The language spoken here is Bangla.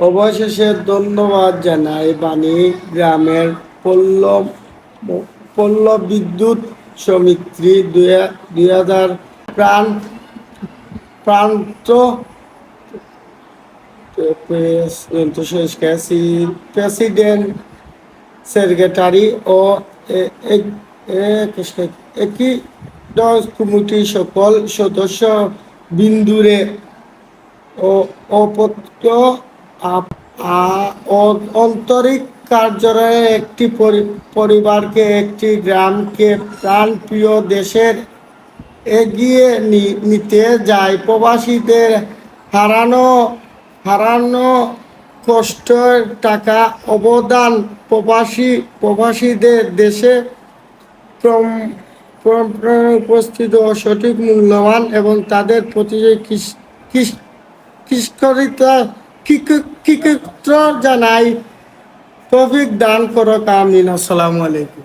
অবশেষে ধন্যবাদ জানাই বাণী গ্রামের পল্লব পল্লব বিদ্যুৎ সমিতি 2000 প্রাণ প্রান্ত প্রেসিডেন্ট সেক্রেটারি ও একই কমিটির সকল সদস্য বিন্দুরে ও অপত্য আন্তরিক কার্যালয়ে একটি পরিবারকে, একটি গ্রামকে প্রাণপ্রিয় দেশের এগিয়ে নিতে যায়। প্রবাসীদের হারানো হারানো কষ্টের টাকা অবদান প্রবাসীদের দেশে উপস্থিত ও সঠিক মূল্যবান এবং তাদের প্রতি কৃতজ্ঞতা জানাই। তৌফিক দান করো আমিন। আসসালামু আলাইকুম।